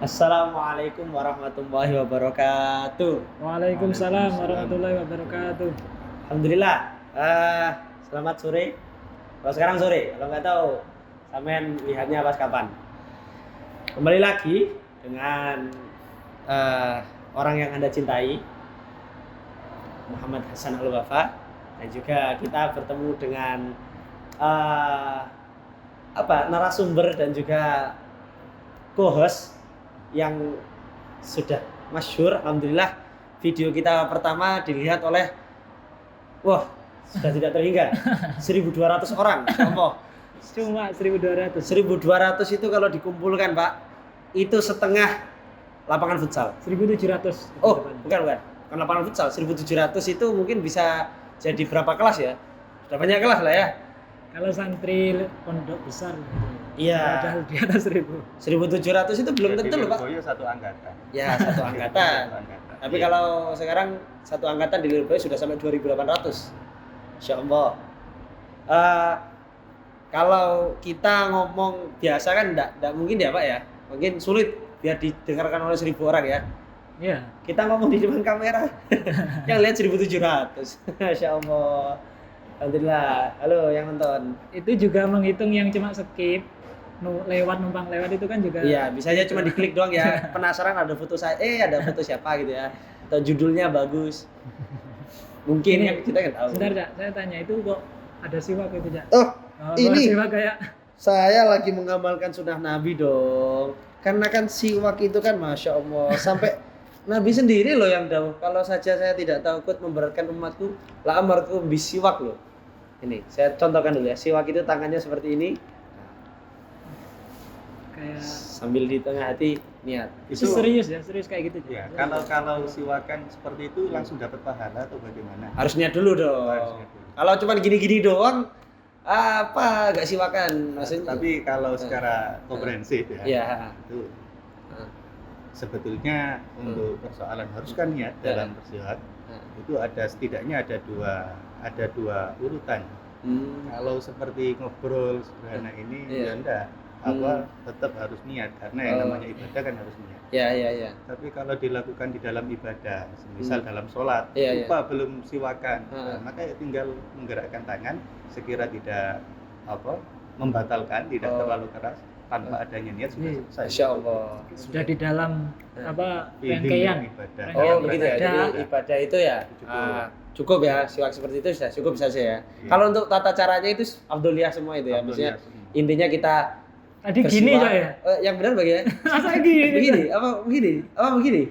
Assalamualaikum warahmatullahi wabarakatuh. Waalaikumsalam warahmatullahi wabarakatuh. Alhamdulillah. Selamat sore. Kalau sekarang sore, kalau nggak tahu, sampean lihatnya pas kapan. Kembali lagi dengan orang yang Anda cintai, Muhammad Hasan Al-Wafa, dan juga kita bertemu dengan narasumber dan juga co-host yang sudah masyhur. Alhamdulillah, video kita pertama dilihat oleh sudah tidak terhingga 1.200 orang. Cuma 1.200. 1.200 itu kalau dikumpulkan, Pak, itu setengah lapangan futsal. 1.700. Bukan lapangan futsal. 1.700 itu mungkin bisa jadi berapa kelas ya? Sudah banyak kelas lah ya. Kalau santri pondok besar Iya. Ada di atas 1.000. 1.700 itu belum tentu loh, Pak. Lirboyo satu angkatan. Ya, satu angkatan. Tapi kalau sekarang satu angkatan di Lirboyo sudah sampai 2.800. Insyaallah. Kalau kita ngomong biasa kan enggak mungkin ya, Pak ya. Mungkin sulit biar didengarkan oleh 1.000 orang ya. Iya. Kita ngomong di depan kamera. Yang lihat 1.700. Masyaallah. Alhamdulillah. Halo yang nonton. Itu juga menghitung yang cuma skip, numpang lewat itu kan juga. Iya, bisa aja cuma diklik doang ya. Penasaran ada foto saya, ada foto siapa gitu ya. Atau judulnya bagus. Mungkin Ini, kan kita kan tahu. Sebentar, Cak. Saya tanya itu kok ada siwak itu, Cak? Ini siwak kayak saya lagi mengamalkan sunnah Nabi dong. Karena kan siwak itu kan Masya Allah sampai Nabi sendiri loh yang tahu. Kalau saja saya tidak takut memberatkan umatku, la amarku bisiwak loh. Ini saya contohkan dulu ya. Siwak itu tangannya seperti ini. kayak Sambil di tengah hati niat. itu serius kayak gitu, Cak. Ya, kalau siwakan seperti itu langsung dapat pahala atau bagaimana? Harus niat dulu dong. Harus niat dulu. Kalau cuma gini-gini doang, apa gak siwakan maksudnya? Tapi kalau secara komprehensif ya, Ya. itu sebetulnya untuk persoalan harus kan niat dalam bersiwak itu setidaknya ada dua urutan. Kalau seperti ngobrol sederhana ini ya enggak, tetap harus niat karena yang namanya ibadah kan harus niat. Ya. Tapi kalau dilakukan di dalam ibadah, misal dalam sholat, Iya, lupa belum siwakan, maka ya tinggal menggerakkan tangan sekira tidak membatalkan, tidak terlalu keras, tanpa adanya niat sudah selesai. Insya Allah. Sudah di dalam Rangkaian rangkaian ibadah. Oh begitu ya. Ibadah. Jadi ibadah itu ya cukup ya, siwak seperti itu sudah cukup saja ya. Iya. Kalau untuk tata caranya itu Abdullah semua itu ya. Maksudnya intinya kita tadi gini, Cak, ya? Yang benar bagaimana? Masa gini? Begini? Apa begini?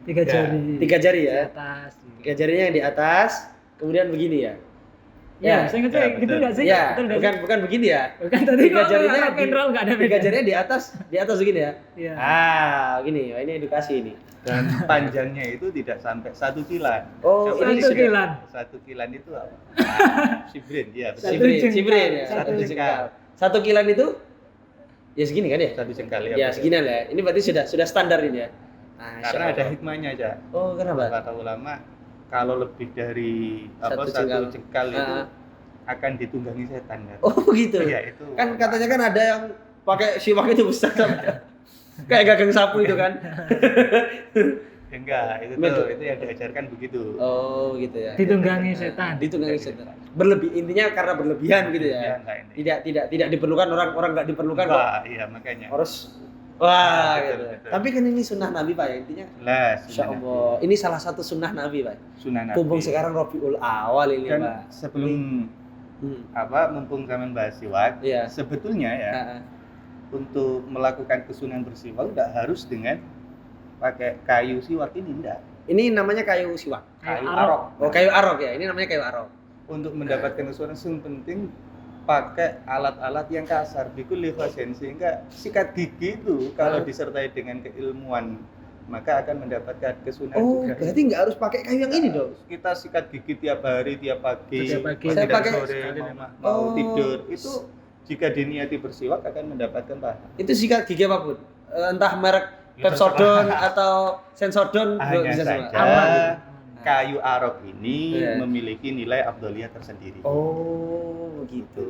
3 jari. 3 jari Di ya. atas. 3 jarinya yang di atas, kemudian begini ya. Ya, saya ingat ya, gitu betul. enggak sih? Ya, Betul nggak sih? bukan begini ya. Bukan tadi 3 kalau jarinya rock and roll enggak ada 3 beda. jarinya di atas begini ya. Iya. Begini. Ini edukasi ini. Dan panjangnya itu tidak sampai 1 kilan. Oh, Coba ini 1 kilan. 1 kilan itu apa? Sibrin, ya betul. Satu jengkal. Sibrin ya. Satu 1 jengkal. 1 kilan itu ya segini kan ya? 1 jengkal ya. Ya betul. segini lah. Ini berarti sudah standar ini ya. Karena ada hikmahnya aja. Oh, kenapa? Kata ulama, kalau lebih dari Satu satu jengkal. jengkal itu akan ditunggangi setan kan. Oh, begitu. Iya, itu. Kan katanya kan ada yang pakai siwak itu besar kayak gagang sapu itu kan. Enggak, itu yang diajarkan begitu. Oh, gitu ya. Ditunggangi setan. Ditunggangi setan. Intinya karena berlebihan gitu ya. Enggak ini. Tidak diperlukan orang nggak diperlukan kok. Enggak, iya makanya. Harus Betul, gitu. betul. Tapi kan ini sunnah Nabi, Pak ya, intinya. Insya Allah. Ini salah satu sunnah Nabi, Pak. Sunnah Nabi. Mumpung sekarang Rabiul Awal ini, Dan Pak. sebelum mumpung zaman bahas siwak, Iya. sebetulnya ya untuk melakukan kesunahan bersiwak enggak harus dengan pakai kayu siwak ini enggak. Ini namanya kayu siwak. Kayu arok. Oh, kayu arok ya. Ini namanya kayu arok. Untuk mendapatkan kesunahan yang penting pakai alat-alat yang kasar bikul lifasen, sehingga sikat gigi itu kalau disertai dengan keilmuan maka akan mendapatkan kesunahan Oh, juga. berarti nggak harus pakai kayu yang ini dong. Kita sikat gigi tiap hari, tiap pagi, Setiap pagi. Saya dan pakai- sore mau tidur itu jika diniati bersiwak akan mendapatkan pahala. Itu sikat gigi apapun. Entah merek Pepsodent atau Sensodyne Hanya bisa semua. saja Aman. kayu arok ini Iya. memiliki nilai afdoliyah tersendiri. Oh, begitu.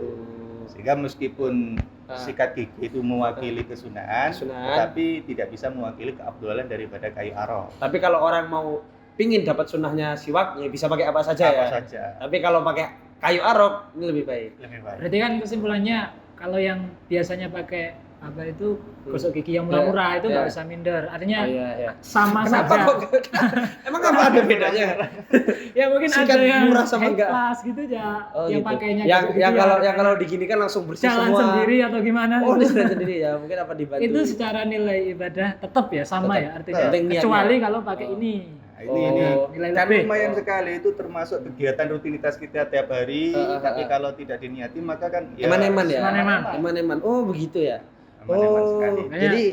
Sehingga meskipun sikat gigi itu mewakili kesunahan, Kesunahan. tetapi tidak bisa mewakili keafdalan daripada kayu arok. Tapi kalau orang mau pingin dapat sunnahnya siwak, ya bisa pakai apa saja ya. Apa saja. Tapi kalau pakai kayu arok ini lebih baik. Lebih baik. Berarti kan kesimpulannya kalau yang biasanya pakai apa itu gosok gigi yang murah-murah itu nggak usah minder. Artinya Iya. sama Kenapa saja. kok? Emang apa ada bedanya? Ya mungkin Sikat ada yang murah sama high enggak? class gitu ya. Oh, yang gitu. pakainya yang gosok gigi yang kalau digini kan langsung bersih jalan semua. sendiri atau gimana? Oh, gitu. ini sudah sendiri ya. Mungkin apa dibantu. Itu secara nilai ibadah tetap ya sama Tetap. ya artinya. Penting niatnya. Kecuali kalau pakai Oh. ini. Nah, ini nilai kan lebih. lumayan sekali itu termasuk kegiatan rutinitas kita tiap hari. Tapi kalau tidak diniati maka kan Eman-eman ya. Eman-eman. Eman-eman. Oh, begitu ya. Eman-eman Oh, sekali. jadi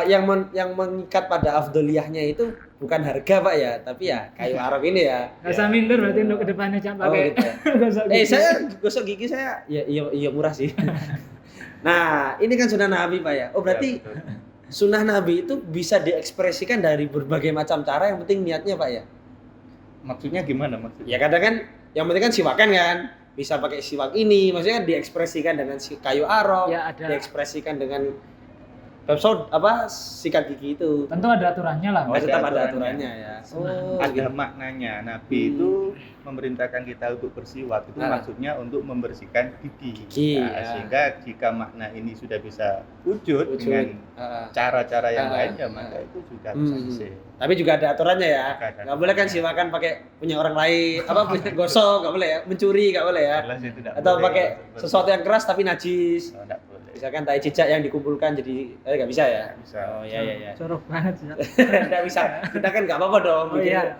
yang mengikat pada afdoliyahnya itu bukan harga Pak ya, tapi ya kayu arok ini ya. Nggak usah minder berarti untuk kedepannya jangan Oh, pakai gitu ya. gosok gigi. Saya gosok gigi saya ya iya murah sih. Nah, ini kan sunnah Nabi Pak ya. Oh, berarti Ya, betul. sunnah Nabi itu bisa diekspresikan dari berbagai macam cara, yang penting niatnya Pak ya. Maksudnya gimana maksudnya? Ya kadang kan yang penting kan siwakan kan. Bisa pakai siwak ini, maksudnya kan diekspresikan dengan kayu arok, Ya, ada. diekspresikan dengan sikat gigi itu. Tentu ada aturannya lah. Oh, Ada tetap ada aturannya. aturannya ya. Ada gitu. maknanya. Nabi itu memerintahkan kita untuk bersiwak itu maksudnya untuk membersihkan gigi. Gigi, Nah, ya. sehingga jika makna ini sudah bisa wujud Wujud. dengan cara-cara yang lain ya Ah. maka itu juga bisa Hmm. bisa. Tapi juga ada aturannya ya. Ada Nggak boleh kan siwakan pakai punya orang lain, punya gosok, nggak boleh ya. Mencuri nggak boleh ya. Jelas itu tidak Atau boleh. pakai sesuatu yang keras tapi najis. Oh, tidak boleh. Misalkan tai cicak yang dikumpulkan jadi nggak bisa ya. Nggak bisa. Oh iya. Jorok banget ya. Nggak bisa. Kita kan nggak apa-apa dong. Oh iya.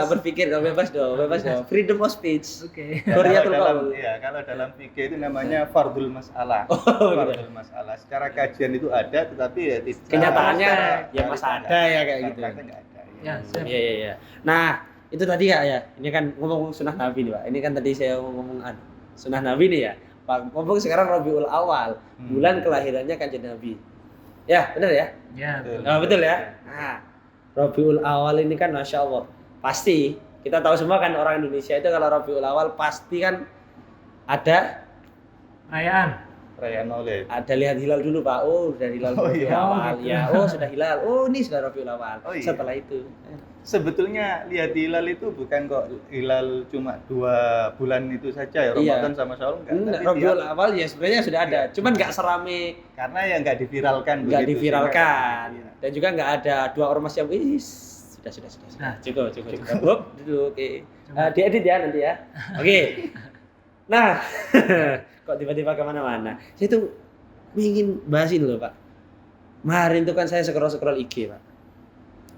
Berpikir dong, bebas dong. Freedom of speech. Oke. Korea tuh Kalau dalam fikih itu namanya fardul masalah. Oh, gitu. Fardul masalah. Secara kajian itu ada, tetapi ya tidak. Kenyataannya secara ya masa praktek ada ya kayak gitu. praktek nggak ada. Ya, siap. Iya. Nah, itu tadi Kak ya. Ini kan ngomong sunnah Nabi nih, Pak. Ini kan tadi saya ngomong sunnah Nabi nih ya. Pak, ngomong sekarang Rabiul Awal, bulan kelahirannya Kanjeng Nabi. Ya, benar ya? Ya. Nah, betul ya? Nah, Rabiul Awal ini kan Masya Allah. Pasti, kita tahu semua kan orang Indonesia itu kalau Rabiul Awal pasti kan ada Perayaan Maulid. lihat hilal dulu Pak. Oh, sudah hilal Oh, Rabiul iya. Awal. Oh, gitu. Ya, oh sudah hilal. Oh, ini sudah Rabiul Awal. Oh, iya. Setelah itu. Sebetulnya lihat hilal itu bukan kok hilal cuma 2 bulan itu saja ya, Ramadan sama Syawal enggak. Enggak, Tapi Rabiul dia- Awal ya sebenarnya sudah ada. Cuman nggak serame, karena ya nggak diviralkan nggak begitu, diviralkan. sehingga- Dan juga nggak ada 2 ormas yang sudah. Nah, Cukup. Cukup dulu, oke. Diedit ya nanti ya. Oke. Nah, kok tiba-tiba kemana-mana? Saya tuh ingin bahas ini loh Pak. Kemarin tuh kan saya scroll IG Pak.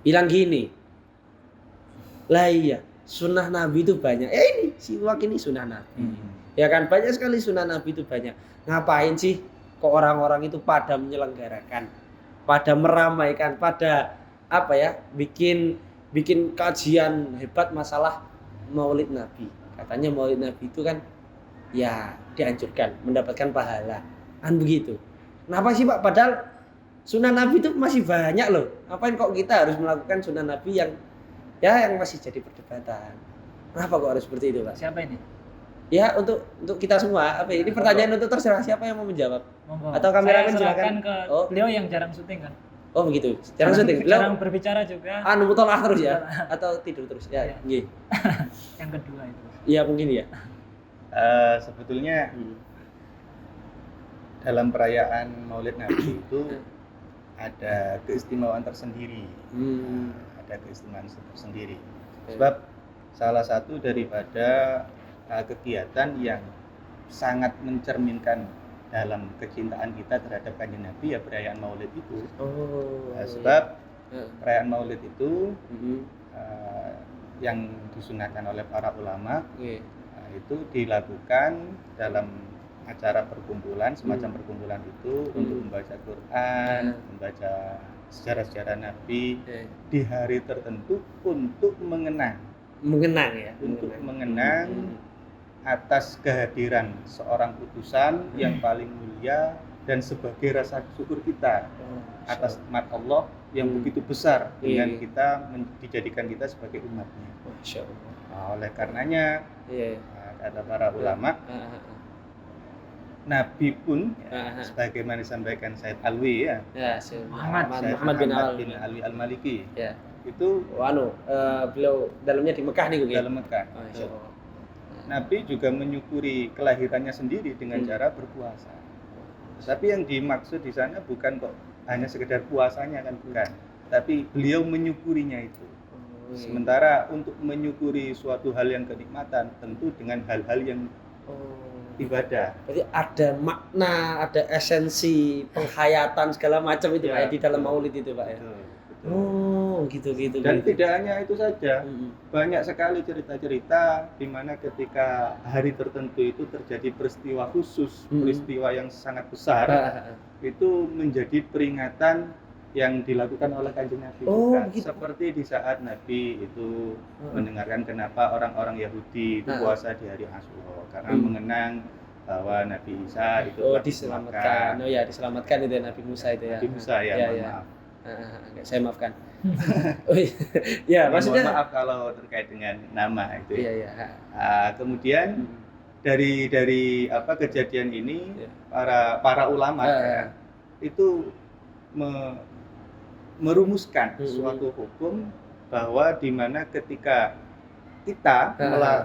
Bilang gini. Lah iya, sunnah Nabi itu banyak. Ini siwak ini sunnah Nabi. Ya kan banyak sekali sunnah Nabi itu banyak. Ngapain sih kok orang-orang itu pada menyelenggarakan, pada meramaikan, pada bikin kajian hebat masalah Maulid Nabi. Katanya Maulid Nabi itu kan ya dianjurkan mendapatkan pahala. Kan begitu. Kenapa sih Pak? Padahal sunnah Nabi itu masih banyak loh. Ngapain kok kita harus melakukan sunnah Nabi yang masih jadi perdebatan? Kenapa kok harus seperti itu Pak? siapa ini? Ya untuk kita semua. Ini pertanyaan untuk terserah siapa yang mau menjawab. Monggo. Atau kameramen Saya serahkan silakan. ke Oh. beliau yang jarang syuting kan. Oh begitu. Jarang syuting. Jarang berbicara juga. Mutolah terus ya atau tidur terus ya. Iya. Nggih. Yang kedua itu. Iya mungkin ya. Sebetulnya dalam perayaan Maulid Nabi itu ada keistimewaan tersendiri. Ada keistimewaan tersendiri. Sebab salah satu daripada kegiatan yang sangat mencerminkan dalam kecintaan kita terhadap Kanjeng Nabi ya perayaan Maulid itu. Sebab perayaan Maulid itu yang disunahkan oleh para ulama itu dilakukan dalam acara perkumpulan, semacam perkumpulan itu untuk membaca Quran, membaca sejarah-sejarah Nabi di hari tertentu untuk mengenang ya. atas kehadiran seorang utusan yang paling mulia dan sebagai rasa syukur kita atas nikmat Allah yang begitu besar dengan kita dijadikan kita sebagai umatnya. Masya Allah. Oleh karenanya kata para ulama Nabi pun Aha. sebagaimana disampaikan Said Alwi ya, Ya, si Muhammad. Said Muhammad bin Alwi Al-Maliki Ya. itu Beliau dalamnya di Mekah nih, dalam Mekah. Oh, insya Allah. Nabi juga menyukuri kelahirannya sendiri dengan cara berpuasa. Tapi yang dimaksud di sana bukan kok hanya sekedar puasanya kan, bukan. Tapi beliau menyukurinya itu. Oh, iya. Sementara untuk menyukuri suatu hal yang kenikmatan tentu dengan hal-hal yang ibadah. Berarti ada makna, ada esensi penghayatan segala macam itu Pak ya, di dalam maulid itu Pak ya. Betul, betul. Oh, gitu. Dan tidak hanya itu saja, Mm-mm. banyak sekali cerita-cerita di mana ketika hari tertentu itu terjadi peristiwa khusus, peristiwa yang sangat besar, itu menjadi peringatan yang dilakukan oleh Kanjeng Nabi Oh, juga. begitu. Seperti di saat Nabi itu mendengarkan kenapa orang-orang Yahudi itu puasa di hari Asyura karena mengenang bahwa Nabi Isa itu telah diselamatkan. Oh ya, diselamatkan itu ya Nabi Musa itu ya. Nabi Musa ya, Ya, mohon ya. maaf. Saya maafkan. Oh iya. Ya, maksudnya Mohon maaf kalau terkait dengan nama itu. Iya, Ya. iya. Kemudian dari kejadian ini Ya. para ulama ya, itu merumuskan suatu hukum bahwa di mana ketika kita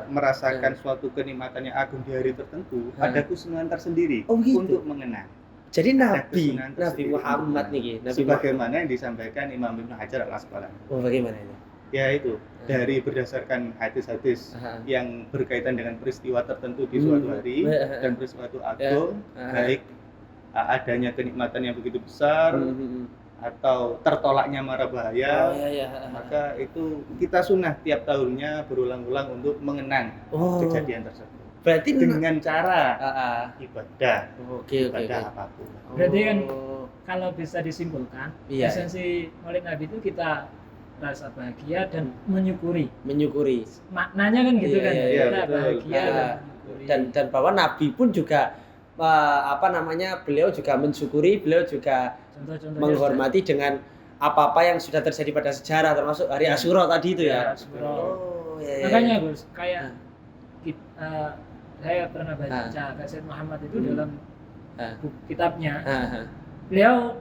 merasakan suatu kenikmatan yang agung di hari tertentu, ada kesenangan tersendiri gitu. untuk mengenang. Jadi Nabi kesenangan Nabi tersendiri Muhammad untuk nih, Nabi sebagaimana yang disampaikan Imam Ibnu Hajar Al-Asqalani. Oh, bagaimana itu? Yaitu dari berdasarkan hadis-hadis yang berkaitan dengan peristiwa tertentu di suatu hari dan peristiwa itu agung, baik adanya kenikmatan yang begitu besar atau tertolaknya mara bahaya, maka itu kita sunnah tiap tahunnya berulang-ulang untuk mengenang kejadian tersebut. Berarti Dengan cara ibadah, ibadah apapun. Berarti kan kalau bisa disimpulkan, Iya. esensi Maulid Nabi itu kita rasa bahagia dan menyukuri. Maknanya kan gitu Iya, kan, iya, kita betul. bahagia Iya. dan menyukuri. dan bahwa Nabi pun juga beliau juga mensyukuri, beliau juga Contoh-contohnya menghormati dengan apa-apa yang sudah terjadi pada sejarah, termasuk hari Asyura tadi itu ya. Asyura. Oh, iya. Makanya Gus, kayak saya pernah baca Said Muhammad itu dalam kitabnya, beliau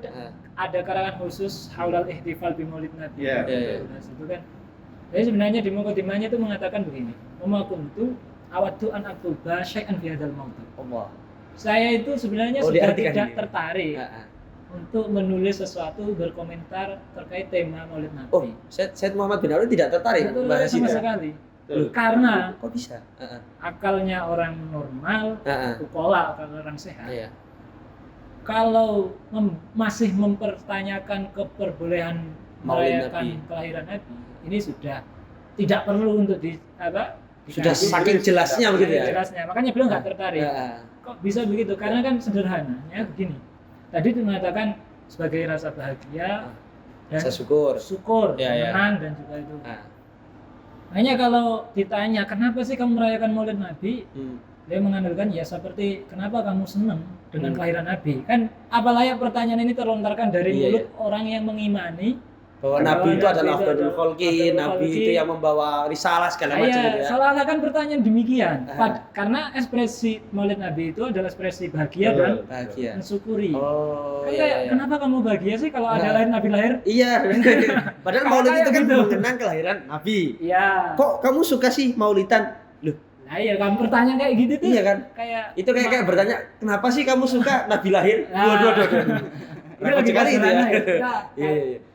ada karangan khusus Haulal Ihtifal bi Maulid Nabi. Iya, Nah, itu kan. Jadi sebenarnya di mukadimahnya itu mengatakan begini, "Wa kuntu awaddu an aktuba syai'an fi hadzal mawdu'." Allah. Saya itu sebenarnya sudah diartikan tidak ini. tertarik untuk menulis sesuatu berkomentar terkait tema Maulid Nabi. Oh, Said Muhammad bin Alwi tidak tertarik Tidak membahas sama itu. sekali. Betul. Karena Kok bisa? akalnya orang normal, ukola, akal orang sehat. Iya. Kalau masih mempertanyakan keperbolehan Maulid merayakan Nabi. kelahiran Nabi, ini sudah tidak perlu untuk Sudah saking jelasnya begitu ya. jelasnya. Makanya beliau nggak tertarik. Kok bisa begitu? Karena kan sederhananya begini. Tadi itu mengatakan sebagai rasa bahagia dan Saya syukur. Ya. senang dan juga itu. Makanya kalau ditanya kenapa sih kamu merayakan Maulid Nabi, dia mengandalkan ya seperti kenapa kamu senang dengan kelahiran Nabi. Kan apa layak pertanyaan ini terlontarkan dari mulut orang yang mengimani Bahwa Nabi itu adalah Nabi Afdalul Khalqi, Nabi itu yang membawa risalah segala macam gitu ya. Seolah-olah pertanyaan demikian. Karena ekspresi Maulid Nabi itu adalah ekspresi bahagia dan Bahagia. mensyukuri. Oh, Kan iya, kayak, iya. kenapa kamu bahagia sih kalau ada lahir Nabi lahir? Iya. Padahal Maulid itu kan gitu. mengenang kelahiran Nabi. Iya. Kok kamu suka sih Maulidan? Loh, Nah iya, kamu pertanyaan kayak gitu tuh. iya kan? Kayak Itu kayak bertanya, kenapa sih kamu suka Nabi lahir? Nah. Dua. Ini Repot lagi sekali itu ya. Kita, Iya.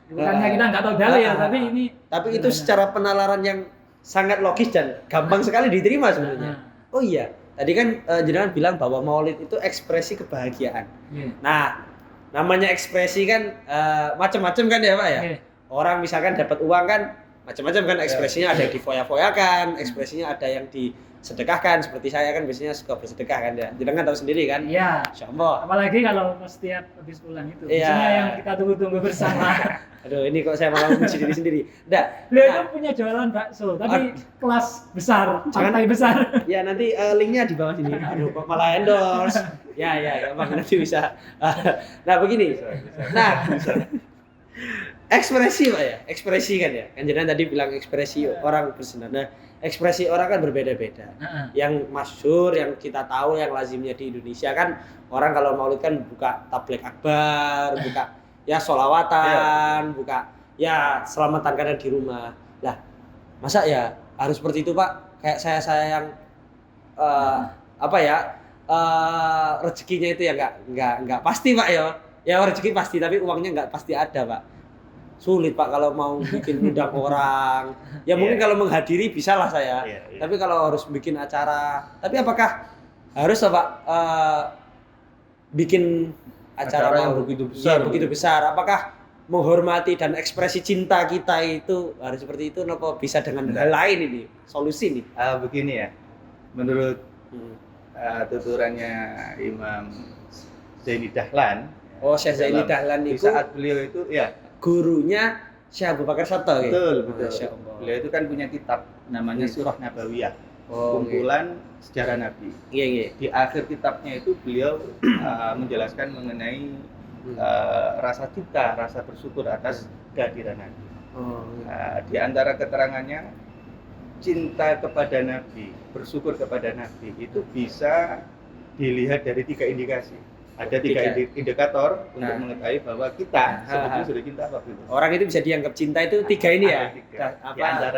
bukannya kita nggak tahu dalil, tapi ini. Tapi itu secara penalaran yang sangat logis dan gampang sekali diterima sebenarnya. Oh iya, tadi kan jenengan bilang bahwa Maulid itu ekspresi kebahagiaan. Iya. Nah, namanya ekspresi kan macam-macam kan ya Pak ya. Iya. Orang misalkan dapat uang kan macam-macam kan ekspresinya, ada yang difoya-foyakan, ekspresinya ada yang disedekahkan. Seperti saya kan biasanya suka bersedekah kan ya. Jenengan tahu sendiri kan? Iya. Insyaallah. Apalagi kalau setiap habis pulang itu, Iya. biasanya yang kita tunggu-tunggu bersama. Aduh, ini kok saya malah memuji diri sendiri. Beliau itu punya jualan bakso, tapi kelas besar, partai besar. Ya nanti linknya di bawah sini. Aduh, kok malah endorse. Ya, gampang nanti bisa. Nah, begini. Nah, ekspresi Pak ya, ekspresi kan ya. Kan jenengan tadi bilang ekspresi orang bersenang. Nah, ekspresi orang kan berbeda-beda. Yang masyhur, yang kita tahu, yang lazimnya di Indonesia kan orang kalau maulid kan buka tablek akbar, buka ya sholawatan, buka ya selamatan kadang di rumah. Lah, masa ya harus seperti itu Pak? Kayak saya yang rezekinya itu ya nggak pasti Pak ya. Ya rezeki pasti tapi uangnya nggak pasti ada Pak. Sulit Pak kalau mau bikin undang orang. Ya mungkin kalau menghadiri bisa lah saya. Tapi kalau harus bikin acara, tapi apakah harus Pak bikin acara yang begitu besar? Begitu besar. Apakah menghormati dan ekspresi cinta kita itu harus seperti itu? Nopo bisa dengan hal lain ini? Solusi nih? Begini ya, menurut tuturannya Imam Zaini Dahlan. Oh, Syekh Zaini Dahlan itu. Di saat beliau itu ya. Gurunya Syekh Abu Bakar Sato ya? Betul. Beliau itu kan punya kitab namanya Surah Nabawiyah, kumpulan sejarah Nabi. Di akhir kitabnya itu beliau menjelaskan mengenai rasa cinta, rasa bersyukur atas kehadiran Nabi. Di antara keterangannya, cinta kepada Nabi, bersyukur kepada Nabi itu bisa dilihat dari 3 indikasi. Ada 3 indikator untuk mengetahui bahwa kita sebetulnya sudah cinta apa belum. Orang itu bisa dianggap cinta itu 3 ini ya.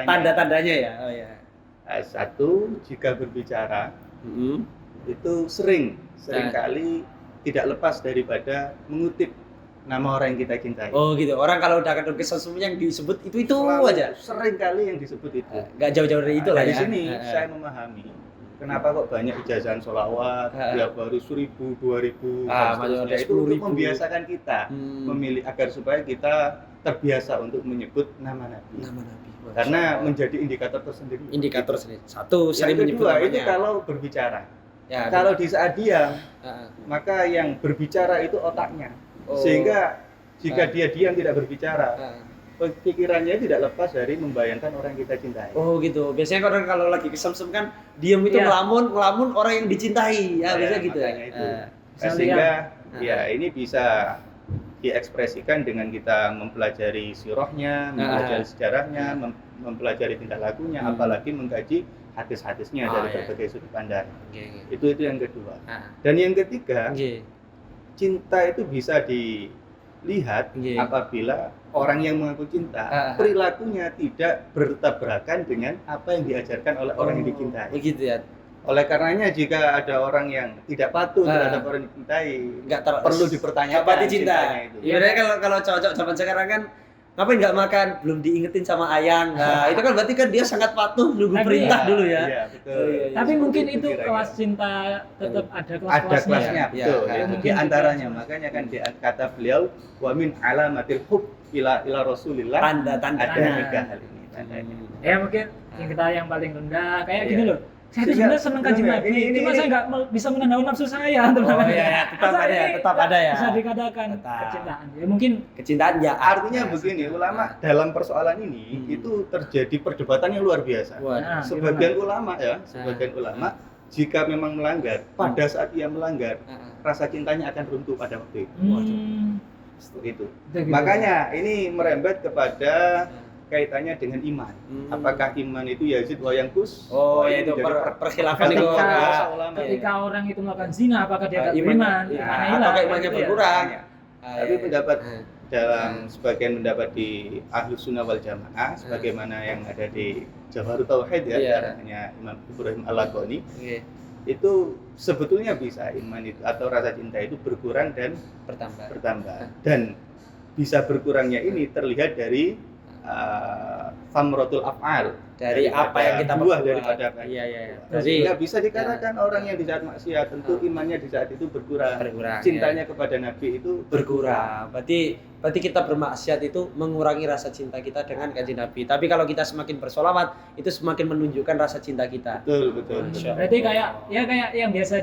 Tanda-tandanya ya. Oh ya. 1, jika berbicara itu seringkali tidak lepas daripada mengutip nama orang yang kita cintai. Oh gitu. Orang kalau udah ketemu sesuatu yang disebut itu selalu aja. Seringkali yang disebut itu. Enggak jauh-jauh dari itu lah ya. Di sini saya memahami kenapa kok banyak ijazahan sholawat, tiap hari 1000, 2000, itu untuk membiasakan kita memilih agar supaya kita terbiasa untuk menyebut nama Nabi. Karena menjadi indikator tersendiri. Indikator sendiri. 1, sering menyebut namanya. Itu kalau berbicara. Ya, kalau di saat diam, maka yang berbicara itu otaknya. Sehingga jika dia diam tidak berbicara, pikirannya tidak lepas dari membayangkan orang yang kita cintai. Oh gitu. Biasanya orang kalau lagi kesemsem kan diam itu ngelamun orang yang dicintai. Ya biasanya gitu ya. Itu. Sehingga ya ini bisa diekspresikan dengan kita mempelajari sirahnya, mempelajari sejarahnya, mempelajari tingkah lakunya, apalagi mengkaji hadis-hadisnya dari berbagai sudut pandang. Itu yang kedua. Dan yang ketiga, cinta itu bisa dilihat apabila orang yang mengaku cinta perilakunya tidak bertabrakan dengan apa yang diajarkan oleh orang yang dicintai. Begitu ya. Oleh karenanya jika ada orang yang tidak patuh terhadap orang yang dicintai, perlu dipertanyakan cintanya itu. Iya, kalau cowok-cowok zaman sekarang kan ngapain nggak makan, belum diingetin sama ayang. Nah, itu kan berarti kan dia sangat patuh nunggu perintah dulu ya. Iya, betul. Tapi mungkin itu kelas cinta tetap ada kelasnya. Betul. Di antaranya makanya kan di kata beliau wa min alamatil hub ila Rasulillah. Tanda-tanda ada hal ini tandanya. Ya mungkin kita yang paling rendah kayak gini loh. Saya itu sebenarnya senang kaji Nabi, cuma saya nggak bisa menahan nafsu saya. Tetap ada ya. Bisa dikatakan kecintaan. Ya mungkin kecintaan ya. Artinya begini, ulama dalam persoalan ini itu terjadi perdebatan yang luar biasa. Sebagian ulama jika memang melanggar, pada saat ia melanggar, rasa cintanya akan runtuh pada waktu itu. Seperti itu. Makanya ini merembet kepada kaitannya dengan iman. Apakah iman itu yazid wa yanqus? Oh, itu perkhilafan itu ketika orang itu melakukan zina apakah dia beriman? Apakah imannya berkurang? Tapi pendapat dalam sebagian pendapat di Ahlus Sunnah wal Jamaah sebagaimana yang ada di Jawharut Tauhid ya, caranya Imam Ibrahim Al-Laqani. Itu sebetulnya bisa iman itu atau rasa cinta itu berkurang dan bertambah. Dan bisa berkurangnya ini terlihat dari famratul af'al, dari apa yang kita buah daripada apa. Sehingga bisa dikatakan orang yang di saat maksiat tentu imannya di saat itu berkurang. Cintanya kepada Nabi itu berkurang. Berarti kita bermaksiat itu mengurangi rasa cinta kita dengan kanjeng Nabi. Tapi kalau kita semakin bersolawat itu semakin menunjukkan rasa cinta kita. Betul. Berarti kayak yang biasa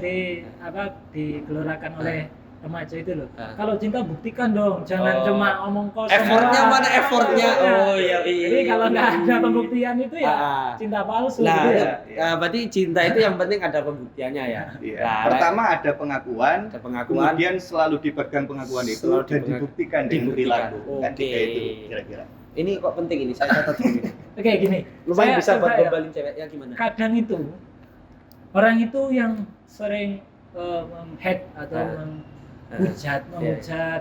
digelorakan oleh remaja itu loh. Ah. Kalau cinta buktikan dong, jangan Oh. cuma omong kosong. Effortnya doang. mana effortnya? Oh iya iya. Jadi kalau nggak ada pembuktian itu ya Ah. cinta palsu Nah, gitu ya. berarti cinta itu yang penting ada pembuktiannya ya. Iya. Nah, Pertama ada pengakuan, ada pengakuan. kemudian selalu dipegang pengakuan itu Selalu dan dipegang- dibuktikan dengan dibuktikan. perilaku. Kan Oke. tiga itu kira-kira. Ini kok penting ini, saya catat dulu. Oke gini, Lumayan bisa buat coba ya, gombalin cewek ya gimana? kadang itu orang itu yang sering mem-hate atau Ah. menghujat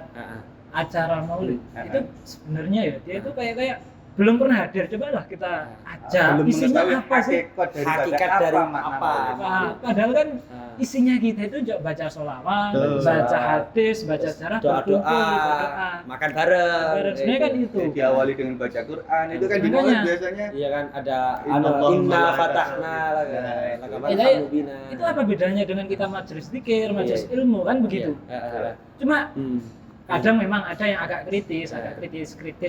Ah, ah. acara maulid Ah. itu sebenarnya ya dia itu kayak belum pernah hadir. Cobalah kita ajak Belum isinya mengetahui apa sih? hakikat daripada Hakikat apa dari makna apa? maulid. Nah, padahal kan Ah. isinya kita itu baca sholawat, Betul. baca hadis, baca sejarah, berkumpul, berdoa. makan bareng. Sebenarnya kan itu. Jadi diawali dengan baca Quran, itu kan di Makanya. maulid biasanya. Iya kan ada Inna Allah inna malaikatahu. fatahna Nah, lakabat itu. mubina. Itu apa bedanya dengan kita majelis zikir, majelis Iya. ilmu kan begitu. Iya. Cuma Hmm. kadang memang ada yang agak kritis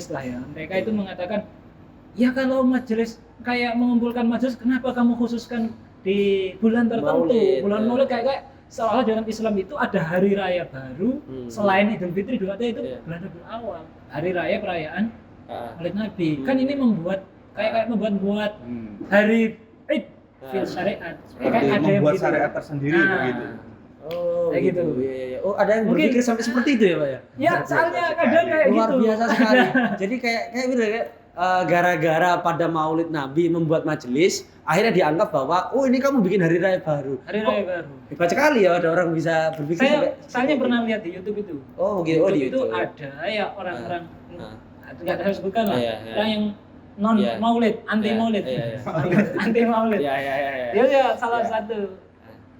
lah ya. Mereka itu mengatakan, ya kalau majelis kayak mengumpulkan majelis, kenapa kamu khususkan di bulan tertentu? Maulid, Bulan ya. Maulid kayak seolah dalam Islam itu ada hari raya baru selain Idul Fitri, Idul Adha itu Iya. bulan Rabiul Awal, hari raya perayaan Ah. Maulid Nabi. Hmm. Kan ini membuat kayak membuat hari Id fil syariat. Seperti Kayak ada yang membuat gitu. syariat tersendiri Nah. begitu. Oh, Kayak gitu. Iya, iya. Oh, ada yang Mungkin- berpikir sampai seperti itu ya, Pak ya? Ya, soalnya kadang kayak Luar gitu. biasa sekali. Jadi kayak gitu kayak gara-gara pada Maulid Nabi membuat majelis, akhirnya dianggap bahwa oh ini kamu bikin hari raya baru. Hari Oh, raya baru. hebat sekali ya ada orang bisa berpikir Saya pernah lihat di YouTube itu. Oh, gitu. Oh, di itu YouTube. ada ya orang-orang Ah. nggak harus sebutkan lah. Iya, iya. Orang yang non Iya. maulid, anti Iya, maulid. iya, iya. Anti maulid. Iya, iya, iya. Dia ya salah Iya. satu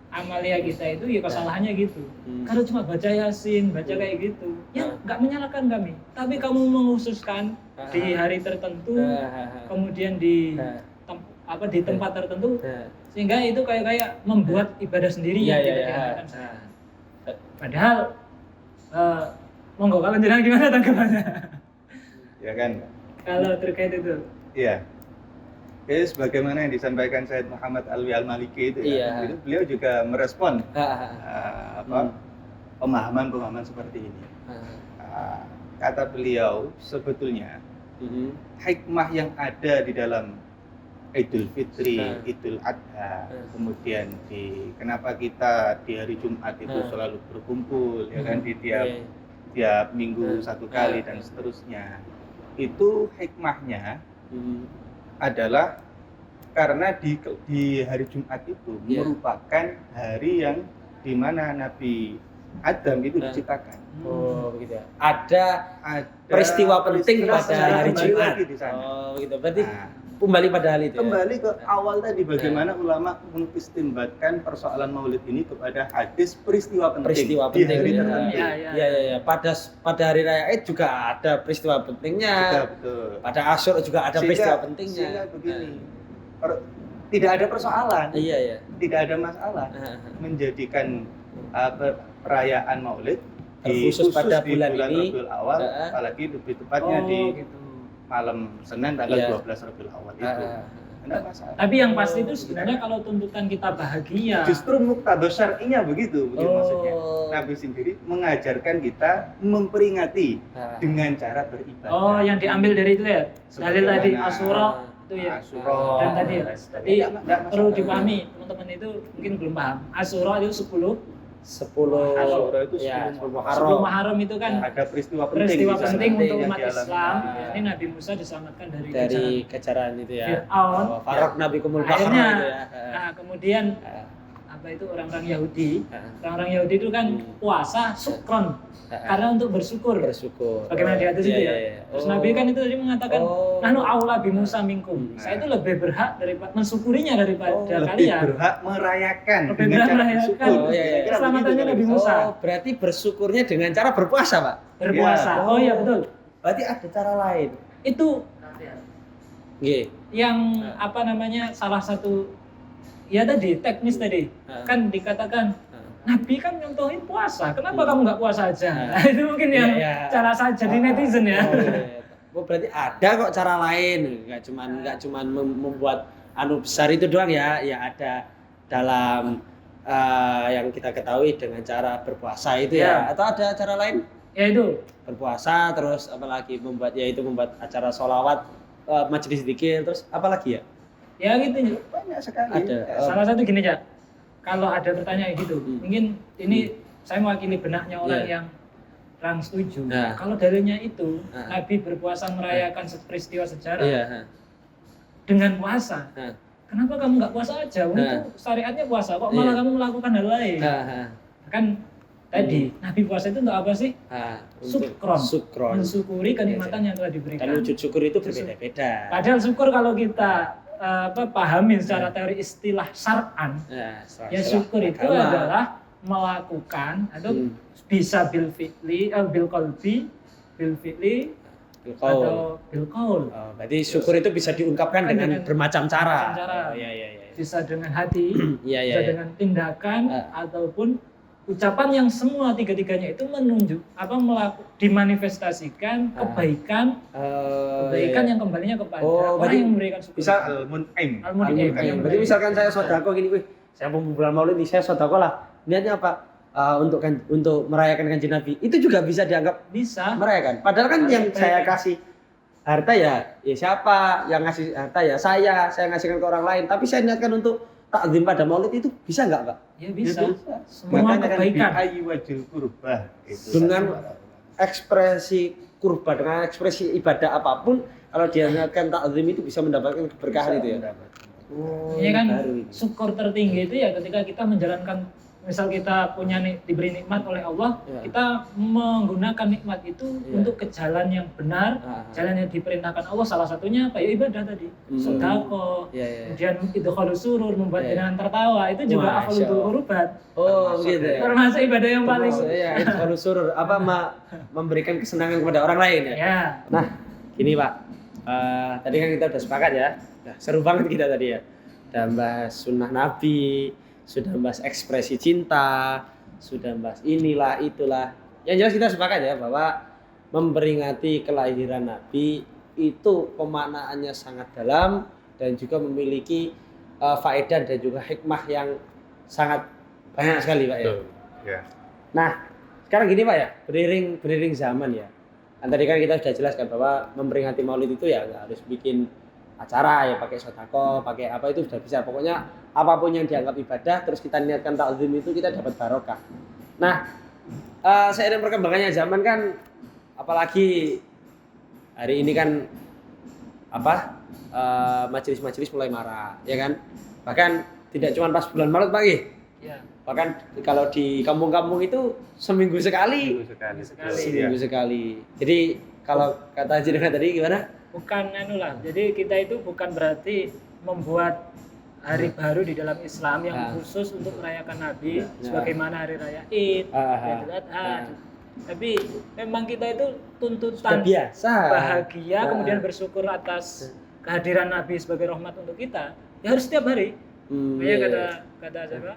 amalia kita itu ya kesalahannya gitu. Hmm. Kalau cuma baca Yasin, baca kayak gitu, ya nggak menyalahkan kami. Tapi kamu mengkhususkan di hari tertentu, kemudian di di tempat tertentu, sehingga itu kayak membuat ibadah sendiri Iya, yang iya, tidak iya. dianjurkan. Padahal monggo kalau jenengan gimana tanggapannya Ya kan? kalau terkait itu? Iya. Jadi sebagaimana yang disampaikan Said Muhammad Alwi Al-Maliki itu ya, Iya. itu beliau juga merespon Hmm. pemahaman-pemahaman seperti ini. Kata beliau sebetulnya hikmah yang ada di dalam Idul Fitri, Idul Adha, kemudian kenapa kita di hari Jumat itu selalu berkumpul, ya kan, di tiap minggu satu kali dan seterusnya. Itu hikmahnya adalah karena di hari Jumat itu merupakan hari yang di mana Nabi Adam itu diciptakan. Oh, begitu ya. Ada peristiwa penting pada hari Jumat. Di sana. Oh, begitu. Berarti Nah, kembali pada hal itu. kembali ke awal tadi bagaimana ulama mengistimbatkan persoalan Maulid ini kepada hadis peristiwa penting. Peristiwa di penting. hari Ya. tertentu. Iya, iya. Pada hari raya Id juga ada peristiwa pentingnya. Juga betul. Pada Asyura juga ada peristiwa pentingnya. Sehingga begini, tidak ada persoalan, Iya, iya. tidak ada masalah menjadikan perayaan Maulid Khusus pada bulan ini. Rabiul Awal, apalagi lebih tepatnya di malam Senin tanggal 12 Rabiul Awal itu. Tidak masalah. Tapi yang pasti itu sebenarnya kalau tuntutan kita bahagia. Justru muktadha syar'inya begitu maksudnya. Oh. Nabi sendiri mengajarkan kita memperingati dengan cara beribadah. Oh, yang diambil dari itu ya. Dalil tadi Sebagaimana Asyura itu ya. Asyura. Dan tadi ya. Tadi Tidak perlu masalah. dipahami teman-teman itu mungkin belum paham. Asyura itu 10 Asyura itu ya, 10 10 Muharram itu kan ada peristiwa penting peristiwa di sana penting untuk yang umat dialami. Islam. Nah. Ini Nabi Musa diselamatkan dari kejaran itu ya. Fir'aun. Farok Nabi Kumul Bahra Akhirnya, itu ya. nah, kemudian apa itu orang-orang Yahudi? Orang-orang Yahudi itu kan puasa sukron karena untuk bersyukur. Bagaimana di atas itu ya. Terus Nabi kan itu tadi mengatakan, nahnu aula bi Musa minkum. Saya itu lebih berhak daripada mensyukurinya daripada lebih kalian. berhak merayakan Lebih dengan berhak cara merayakan. bersyukur. Oh, iya, iya. Saya kira Keselamatannya begitu Nabi kan. Musa. Oh, berarti bersyukurnya dengan cara berpuasa, Pak? Berpuasa. Ya. Oh iya betul. Berarti ada cara lain. Itu Nggih. yang apa namanya salah satu ya tadi teknis tadi kan dikatakan Nabi kan nyontohin puasa, kenapa kamu nggak puasa aja? Nah, itu mungkin yang Iya, iya. cara saya jadi netizen ya. Oh, iya. Oh, berarti ada kok cara lain, nggak cuman membuat anu besar itu doang ya. Ya ada dalam yang kita ketahui dengan cara berpuasa itu ya. Atau ada cara lain? Ya itu Berpuasa, terus apalagi membuat acara sholawat, majelis zikir, terus apalagi ya? ya gitu. Banyak sekali. Ada. Salah satu gini ya, kalau ada pertanyaan gitu, mungkin ini saya mewakili benaknya orang yang kurang setuju. Kalau dalilnya itu Nabi berpuasa merayakan peristiwa sejarah dengan puasa. Kenapa kamu nggak puasa aja? Untuk syariatnya puasa, kok malah kamu melakukan hal lain? Kan tadi Nabi puasa itu untuk apa sih? Syukron. Mensyukuri kenikmatan yang telah diberikan. Dan wujud syukur itu berbeda-beda. Padahal syukur kalau kita pahamin secara teori istilah syar'an, ya syukur itu adalah melakukan atau bisa bil fi'li, bil qalbi, bil fi'li atau bil qaul. Berarti syukur itu bisa diungkapkan dengan bermacam cara. Bisa dengan hati, bisa dengan tindakan ataupun ucapan yang semua tiga-tiganya itu menunjuk dimanifestasikan kebaikan yang kembalinya kepada orang yang memberikan syukur. Bisa al-mun'im. Berarti misalkan saya sedekah gini, saya mau bulan Maulid nih, saya sedekah lah. Niatnya apa? Untuk merayakan Kanjeng Nabi. Itu juga bisa dianggap merayakan. Padahal kan yang saya kasih harta ya siapa, yang ngasih harta ya saya ngasihkan ke orang lain, tapi saya niatkan untuk takzim pada Maulid itu bisa nggak, Pak? Ya bisa. Semua kebaikan. Dengan ekspresi kurba, dengan ekspresi ibadah apapun, kalau dia niatkan takzim itu bisa mendapatkan keberkahan itu ya. Ini kan syukur tertinggi itu ya ketika kita menjalankan, misal kita diberi nikmat oleh Allah, kita menggunakan nikmat itu untuk ke jalan yang benar, jalan yang diperintahkan Allah. Salah satunya apa ya? Ibadah tadi, sedekah, kemudian idkhalus surur, membuat jenengan tertawa, itu juga afdhalul qurbat. Oh gitu ya. Termasuk ibadah yang paling idkhalus surur, memberikan kesenangan kepada orang lain ya. Nah, gini Pak, tadi kan kita udah sepakat ya. Nah, seru banget kita tadi ya. Udah bahas sunnah Nabi, sudah bahas ekspresi cinta, sudah bahas inilah itulah. Yang jelas kita sepakat ya bahwa memperingati kelahiran Nabi itu pemaknaannya sangat dalam dan juga memiliki faedah dan juga hikmah yang sangat banyak sekali Pak ya. Nah, sekarang gini Pak ya, beriring zaman ya. Tadi kan kita sudah jelaskan bahwa memperingati Maulid itu ya nggak harus bikin acara ya, pakai sedekah, pakai apa itu sudah bisa. Pokoknya apapun yang dianggap ibadah terus kita niatkan takzim itu kita dapat barokah. Nah, seiring perkembangannya zaman kan, apalagi hari ini kan majelis-majelis mulai marak ya kan. Bahkan tidak cuma pas bulan Maret Pak ya. Bahkan kalau di kampung-kampung itu seminggu sekali. Seminggu sekali. Jadi kalau kata jenengan tadi gimana? Bukan jadi kita itu bukan berarti membuat hari baru di dalam Islam yang khusus untuk merayakan Nabi sebagaimana hari raya Id, Idul Adha. Tapi memang kita itu tuntutan bahagia kemudian bersyukur atas kehadiran Nabi sebagai rahmat untuk kita. Ya harus setiap hari. Makanya kata siapa?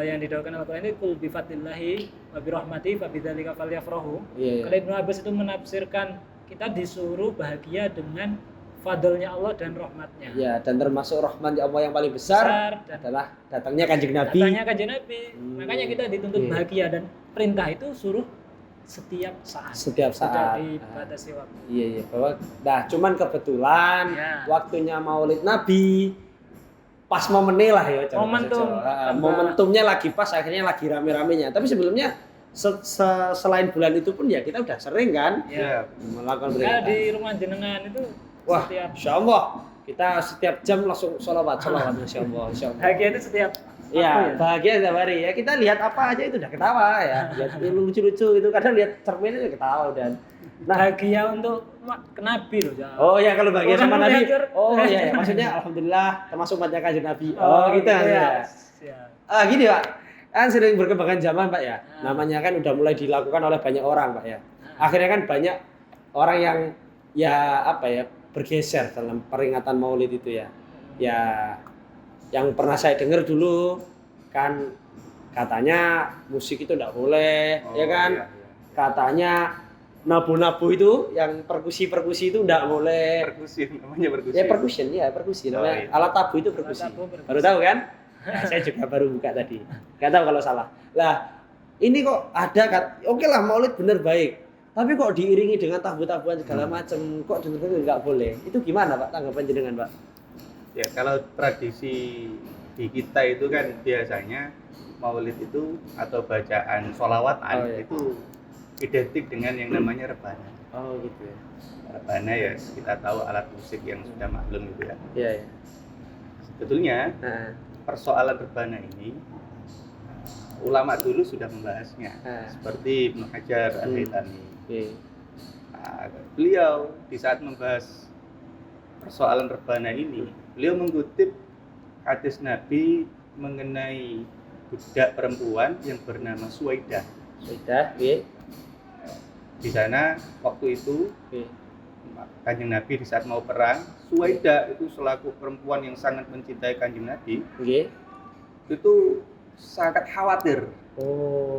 Yang didoakan Al-Qur'an ini kul bi fadlillahi wa bi rahmatihi fa bidzalika falyafrahu. Kalau Ibnu Abbas itu menafsirkan kita disuruh bahagia dengan fadlnya Allah dan rahmatnya. Ya, dan termasuk rahmat Allah yang paling besar adalah datangnya Kanjeng Nabi. Makanya kita dituntut bahagia dan perintah itu suruh setiap saat. Tidak dibatasi waktu. Iya, cuman kebetulan waktunya Maulid Nabi pas momennya lah ya. Momentumnya lagi pas, akhirnya lagi rame-ramenya. Tapi sebelumnya selain bulan itu pun ya kita udah sering kan melakukan peringatan. Di rumah jenengan itu Insya Allah kita setiap jam langsung sholawat Insya Allah. Bahagia itu setiap bahagia setiap hari ya. Kita lihat apa aja itu udah ketawa ya. Lihat lucu-lucu itu, kadang lihat cermin itu ketawa dan bahagia untuk Nabi loh. Oh ya, kalau bahagia sama Nabi. Oh iya, maksudnya alhamdulillah termasuk umatnya Kanjeng Nabi. Oh gitu ya. Gini Pak, kan sering berkembangan zaman Pak ya. Namanya kan udah mulai dilakukan oleh banyak orang Pak ya. Akhirnya kan banyak orang yang bergeser dalam peringatan Maulid itu ya. Ya, yang pernah saya dengar dulu kan katanya musik itu enggak boleh, ya kan? Iya. Katanya nabu-nabu itu yang perkusi itu enggak boleh. Perkusi namanya perkusi. Ya perkusi namanya. Alat tabu itu perkusi. Baru tahu kan? Nah, saya juga baru buka tadi. Nggak tahu kalau salah. Lah, ini kok ada kan? Oke lah, Maulid bener baik. Tapi kok diiringi dengan tabu-tabuan segala macam, kok dengar-dengar nggak boleh. Itu gimana Pak tanggapan jenengan Pak? Ya kalau tradisi di kita itu kan biasanya Maulid itu atau bacaan sholawatan itu identik dengan yang namanya rebana. Oh gitu ya. Rebana ya kita tahu alat musik yang sudah maklum gitu ya. Iya. Ya. Sebetulnya persoalan rebana ini ulama dulu sudah membahasnya, seperti Ibnu Hajar Al-Haytami. Beliau di saat membahas persoalan rebana ini, beliau mengutip hadis Nabi mengenai budak perempuan yang bernama Suwaidah. Suwaidah, di sana waktu itu Kanjeng Nabi di saat mau perang, Suwaidah itu selaku perempuan yang sangat mencintai Kanjeng Nabi, itu sangat khawatir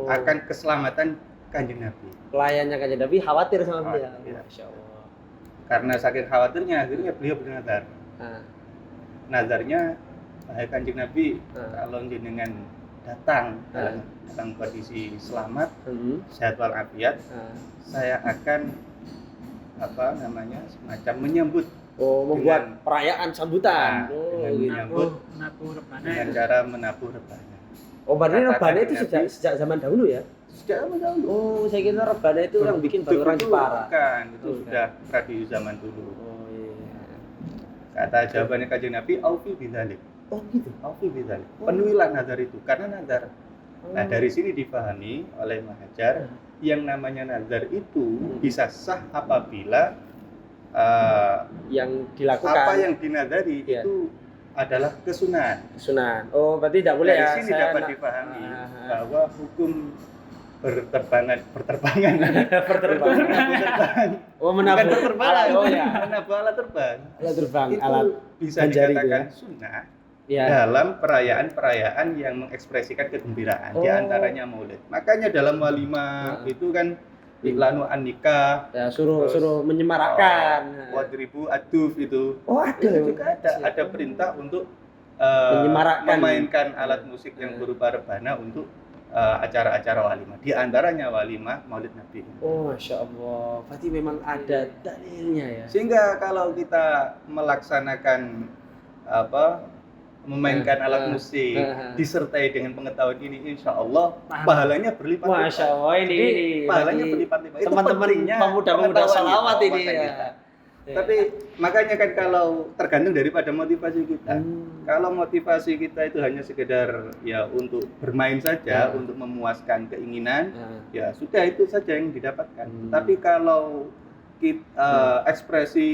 akan keselamatan Kanjeng Nabi. Pelayannya Kanjeng Nabi khawatir sama beliau. Masya Allah. Karena saking khawatirnya akhirnya beliau bernazar. Nazarnya, wahai Kanjeng Nabi, kalau jenengan datang dalam kondisi selamat, sehat walafiat, saya akan semacam menyambut. Membuat perayaan sambutan. Menabuh rebana dengan cara menabuh rebana. Berarti rebana itu sejak zaman dahulu ya? Sejak zaman dahulu. Saya kira rebana itu yang bikin baru orang Jepara. Bukan, itu sudah tradisi zaman dulu. Kata jawabannya Kanjeng Nabi, aufi bidzalik. Gitu. Aufi bidzalik. Penuhilah nazar itu karena nazar. Nah, dari sini dipahami oleh Mahajar yang namanya nazar itu bisa sah apabila yang dilakukan apa yang dinazari itu adalah kesunahan. Kesunahan. Berarti tidak boleh dari ya. Dari sini dapat dipahami bahwa hukum berterbangan. Menabuh berterbangan. Menabuh alat terbang. Alat terbang. Itu alat bisa dikatakan sunnah dalam perayaan-perayaan yang mengekspresikan kegembiraan. Di antaranya Maulid. Makanya dalam walimah itu kan iklanu an-nikah, suruh menyemarakkan. Wadribu aduf itu. Ada itu juga ada perintah untuk memainkan alat musik yang berupa rebana untuk acara-acara walimah. Di antaranya walimah Maulid Nabi. Masya Allah. Berarti memang ada dalilnya ya. Sehingga kalau kita melaksanakan memainkan alat musik disertai dengan pengetahuan ini, insya Allah pahalanya berlipat-lipat. Masya Allah, ini pahalanya berlipat-lipat. Teman-teman pemuda-pemuda salawat ini ya. Tapi makanya kan kalau tergantung daripada motivasi kita. Kalau motivasi kita itu hanya sekedar ya untuk bermain saja, untuk memuaskan keinginan, ya sudah itu saja yang didapatkan. Tapi kalau kita ekspresi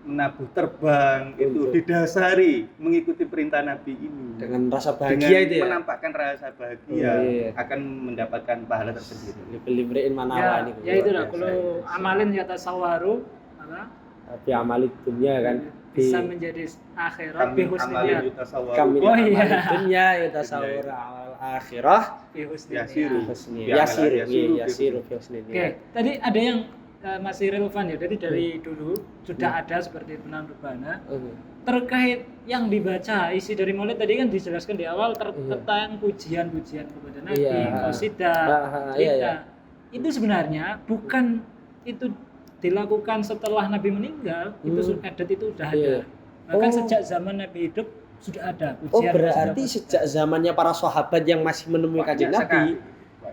menabuh terbang itu didasari mengikuti perintah Nabi ini dengan rasa bahagia itu ya, menampakkan rasa bahagia akan mendapatkan pahala tersendiri. Limri'in manawa ini. Ya itulah kalau amalin ya tasawaru tapi amalit dunia kan bisa menjadi akhirat bi husniyat. Kami dunia ya tasawur akhirah bi yasiru bi husniyat. Oke, tadi ada yang masih relevan ya. Jadi dari dulu sudah ada seperti penang rebana. Terkait yang dibaca isi dari Maulid tadi kan dijelaskan di awal tentang pujian-pujian kepada Nabi, qasidah, cerita. Itu sebenarnya bukan itu dilakukan setelah Nabi meninggal, itu adat itu sudah ada. Bahkan sejak zaman Nabi hidup sudah ada pujian. Berarti sejak zamannya para sahabat yang masih menemui Kanjeng Nabi,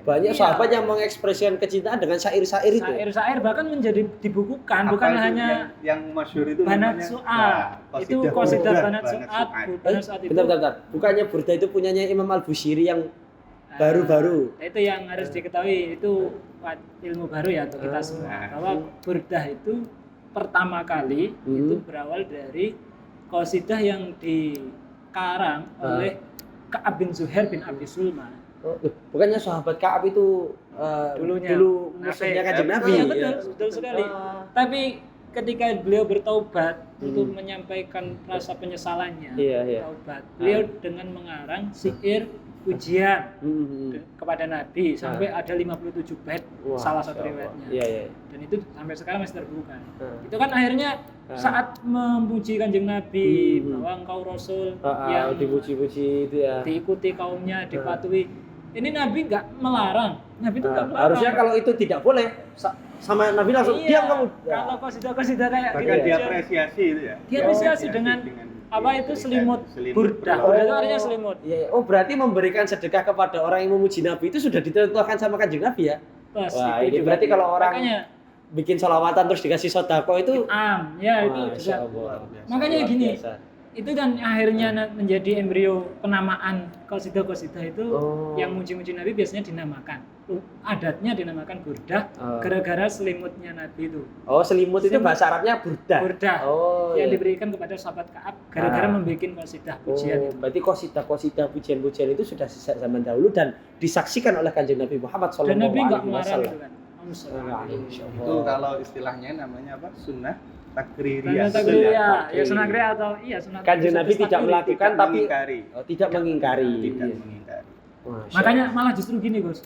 banyak sahabat yang mengekspresikan kecintaan dengan syair-syair itu. Syair-syair bahkan menjadi dibukukan, bukan hanya yang masyhur itu Banat Su'ad. Itu qasidah Banat Su'ad. Bentar. Bukannya Burda itu punyanya Imam Al-Busiri yang baru-baru. Itu yang harus diketahui, itu ilmu baru ya untuk kita semua. Bahwa Burdah itu pertama kali itu berawal dari qasidah yang dikarang oleh Ka'ab bin Zuhair bin Abi Sulma. Bukannya sahabat Ka'ab itu dulu musuhnya Kanjeng Nabi. Iya, betul sekali. Tapi ketika beliau bertaubat untuk menyampaikan rasa penyesalannya, taubat, beliau dengan mengarang syair pujian Hmm. kepada Nabi sampai ada 57 bait Wah, salah satu Masya Allah. riwayatnya. Iya, iya. Dan itu sampai sekarang masih terbuka. Hmm. Itu kan akhirnya saat memuji Kanjeng Nabi bahwa engkau Rasul yang dipuji-puji itu ya. diikuti kaumnya, dipatuhi. Ini Nabi nggak melarang. Nabi itu nggak melarang. Harusnya kalau itu tidak boleh sama Nabi langsung diam kamu. Kalau qasidah kayak Bahkan gitu, diapresiasi itu ya. diapresiasi dengan apa itu selimut burdah. Burdah itu artinya selimut. Iya, oh berarti memberikan sedekah kepada orang yang memuji Nabi itu sudah ditentukan sama Kanjeng Nabi ya? Pas, Wah, itu ini juga. berarti kalau orang Makanya bikin sholawatan terus dikasih sodako itu ya itu Masya juga. Allah. Makanya Luar gini, biasa. itu kan akhirnya menjadi embrio penamaan qasidah itu Oh. yang muji-muji Nabi biasanya dinamakan. Adatnya dinamakan burdah gara-gara selimutnya Nabi itu. Oh, selimut itu Selimut. bahasa Arabnya burdah. Burdah Oh, yang iya. diberikan kepada sahabat Ka'ab gara-gara membuat qasidah pujian Oh, itu. berarti qasidah pujian-pujian itu sudah sejak zaman dahulu dan disaksikan oleh Kanjeng Nabi Muhammad Dan sallallahu Nabi nggak alaihi melarang wasallam. itu kan. Itu kalau istilahnya namanya apa? Sunnah Sunnah takririyah. takririya, Takriri. ya sunnah kriya atau iya sunnah. Kanjeng Nabi tidak melakukan tapi mengingkari. tidak mengingkari. Tidak Iya. mengingkari. Masya Makanya Allah. malah justru gini, Gus.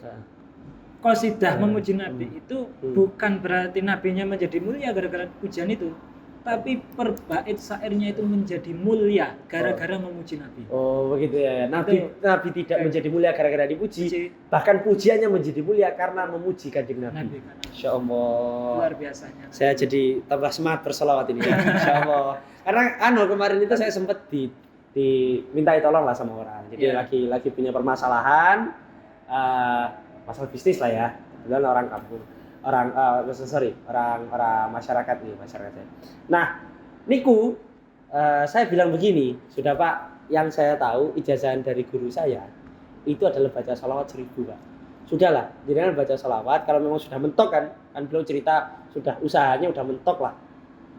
Qasidah memuji Nabi itu bukan berarti nabinya menjadi mulia gara-gara pujian itu, tapi per bait syairnya itu menjadi mulia gara-gara memuji Nabi. Oh begitu ya. Nabi tidak menjadi mulia gara-gara dipuji, Puji bahkan pujiannya menjadi mulia karena memuji Kanjeng Nabi Nabi. kan. Insya Allah. Luar biasanya. Saya jadi tambah semangat bersolawat ini ya. Insya Allah. Karena kemarin itu saya sempat dimintai tolong lah sama orang. Jadi Iya. lagi punya permasalahan masalah bisnis lah ya. Kebetulan orang kampung, orang masyarakat nih, masyarakat saya. Nah, niku saya bilang begini, sudah Pak, yang saya tahu ijazahan dari guru saya itu adalah baca sholawat 1000 Pak. Sudahlah, jangan baca sholawat. Kalau memang sudah mentok kan beliau cerita sudah usahanya udah mentok lah,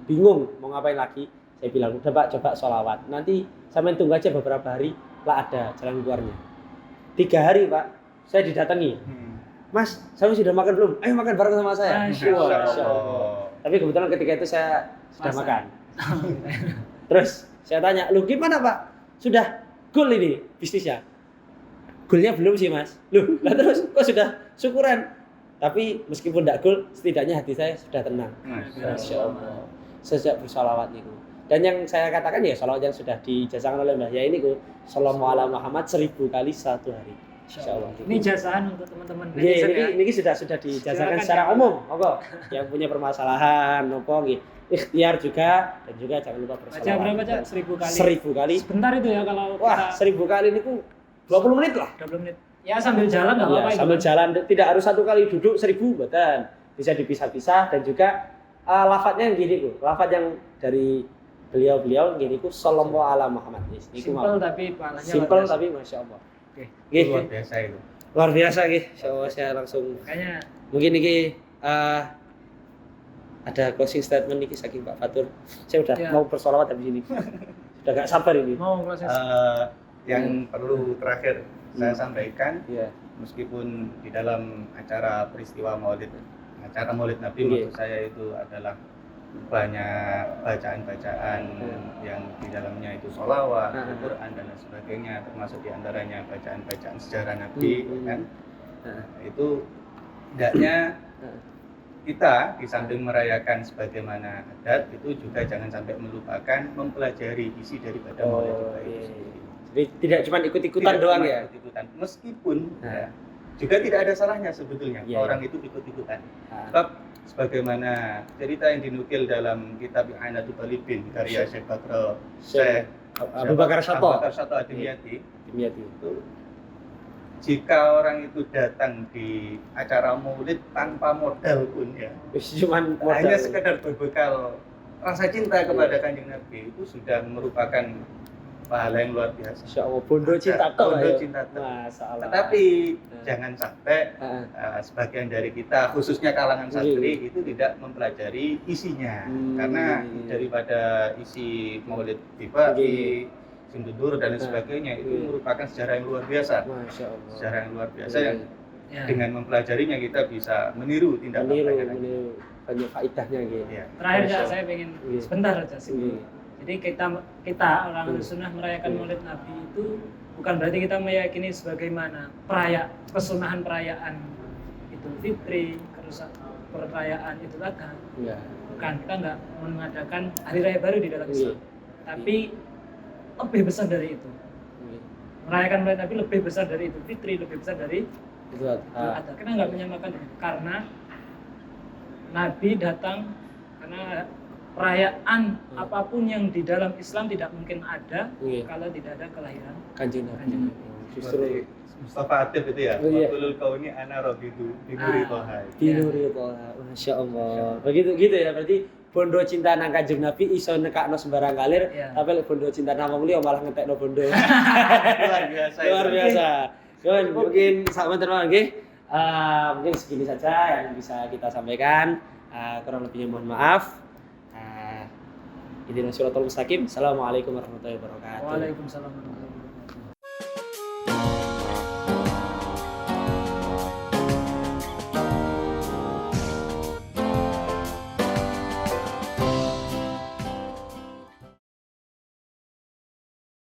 bingung mau ngapain lagi. Saya bilang udah Pak, coba sholawat. Nanti sampai tunggu aja beberapa hari lah ada jalan keluarnya. 3 hari Pak, saya didatangi. Mas, saya sudah makan belum? Ayo makan bareng sama saya. Masya Wah, Allah. Masya Allah. Tapi kebetulan ketika itu saya sudah Masak. makan. Terus saya tanya, lu gimana Pak? Sudah goal ini bisnisnya? Goalnya belum sih Mas. Loh, lah terus kok sudah syukuran? Tapi meskipun tidak goal, setidaknya hati saya sudah tenang. Masya Allah. Sejak bersolawat itu. Dan yang saya katakan ya sholawat yang sudah dijazakan oleh Mbah Yai ini Sallallahu ala Muhammad 1000 kali satu hari. Insya Allah. Ini jazahan untuk teman-teman Iya, netizen ya. ini sudah dijazakan Silakan secara ya. umum, monggo. Yang punya permasalahan, nopo nggih. Ikhtiar juga dan juga jangan lupa Baca bersolawat. berapa Cak? 1000 kali. 1000 kali. Sebentar itu ya kalau Wah, 1000 kali niku 20 menit lah. 20 menit. Ya sambil jalan enggak Iya, apa-apa itu. sambil jalan tidak harus satu kali duduk 1000 betul. Bisa dipisah-pisah dan juga lafadznya yang gini ku. Lafadz yang dari beliau gini ku sallallahu ala Muhammad. Simple tapi pahalanya Simple luar biasa. tapi masya Allah. Oke. Nggih. Luar biasa itu. Luar biasa nggih. Insyaallah saya langsung Makanya mungkin ini ada closing statement nih saking Pak Fatur. Saya udah Ya. mau bersolawat habis ini. Sudah gak sabar ini. mau proses Yang perlu terakhir saya sampaikan, Iya. meskipun di dalam acara peristiwa Maulid Nabi, Iya. maksud saya itu adalah banyak bacaan-bacaan yang di dalamnya itu sholawat, Al-Quran dan lain sebagainya, termasuk diantaranya bacaan-bacaan sejarah Nabi, kan? Itu hendaknya kita di samping merayakan sebagaimana adat, itu juga jangan sampai melupakan mempelajari isi daripada Maulid juga itu sendiri. Jadi tidak cuma ikut-ikutan Tidak doang cuma ya. ikut-ikutan. Meskipun ya, juga tidak ada salahnya sebetulnya Iya, orang itu ikut-ikutan. Nah, Sebab sebagaimana cerita yang dinukil dalam kitab I'anatul Talibin karya Syekh Bakro Syekh Abu Bakar Abu Bakar Sato. Sato Adimiyati, Dimyati. itu jika orang itu datang di acara maulid tanpa modal pun ya, Cuman hanya sekedar berbekal rasa cinta kepada Kanjeng Nabi, itu sudah merupakan pahala yang luar biasa. Insya Allah bondo cinta kok. Bondo cinta tok. Masalah. Tetapi jangan sampai sebagian dari kita, khususnya kalangan santri, itu tidak mempelajari isinya. Karena daripada isi maulid tiba di Sindudur dan lain sebagainya, itu merupakan sejarah yang luar biasa. Masya Allah. Sejarah yang luar biasa yang dengan mempelajarinya kita bisa meniru tindakan mereka. Meniru banyak faedahnya gitu. Ya. terakhir Masya Cak, Allah. saya pengen Iya. sebentar aja sih. Jadi kita orang Sunnah merayakan Maulid Nabi itu bukan berarti kita meyakini sebagaimana kesunahan perayaan Idul Fitri, perayaan Idul Adha. Iya. Bukan, kita nggak mengadakan hari raya baru di dalam Islam. Tapi lebih besar dari itu. Merayakan Maulid Nabi lebih besar dari Idul Fitri, lebih besar dari Idul Adha. Kita nggak menyamakan karena Nabi datang karena perayaan apapun yang di dalam Islam tidak mungkin ada kalau tidak ada kelahiran Kanjeng Nabi. Justru Mustafa Atif itu ya. Wakilul kauni ana rohidu binuri toha. Binuri toha. Masya Allah. Begitu gitu ya, berarti bondo cinta nang Kanjeng Nabi iso nekakno sembarang kalir, tapi lek bondo cinta nang wong liya malah ngetekno bondo. Luar biasa. Luar biasa. Mungkin sama teman nggih. Mungkin segini saja yang bisa kita sampaikan. Kurang lebihnya mohon maaf. Ini Suratul Mustaqim. Assalamualaikum warahmatullahi wabarakatuh. Waalaikumsalam warahmatullahi wabarakatuh.